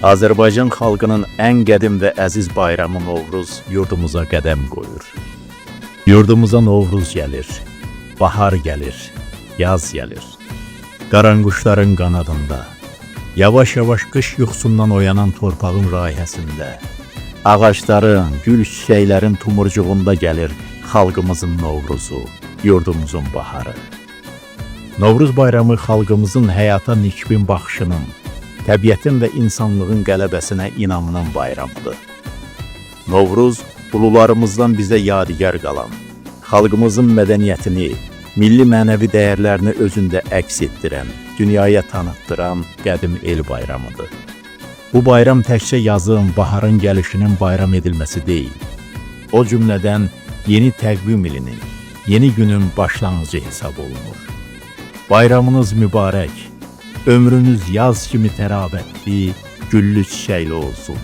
Azərbaycan xalqının ən qədim və əziz bayramı Novruz yurdumuza qədəm qoyur. Yurdumuza Novruz gəlir, bahar gəlir, yaz gəlir. Qaranquşların qanadında, yavaş-yavaş qış yuxusundan oyanan torpağın rayhəsində, ağacların, gül çiçəklərin tumurcuğunda gəlir xalqımızın Novruzu, yurdumuzun baharı. Novruz bayramı xalqımızın həyata nikbin baxışının, təbiətin və insanlığın qələbəsinə inamının bayramıdır. Novruz, ulularımızdan bizə yadigar qalan, xalqımızın mədəniyyətini, milli mənəvi dəyərlərini özündə əks etdirən, dünyaya tanıtdıran qədim el bayramıdır. Bu bayram təkcə yazın, baharın gəlişinin bayram edilməsi deyil, o cümlədən yeni təqvim ilinin, yeni günün başlanğıcı hesab olunur. Bayramınız mübarək, ömrünüz yaz kimi tərabətli, güllü çiçəkli olsun.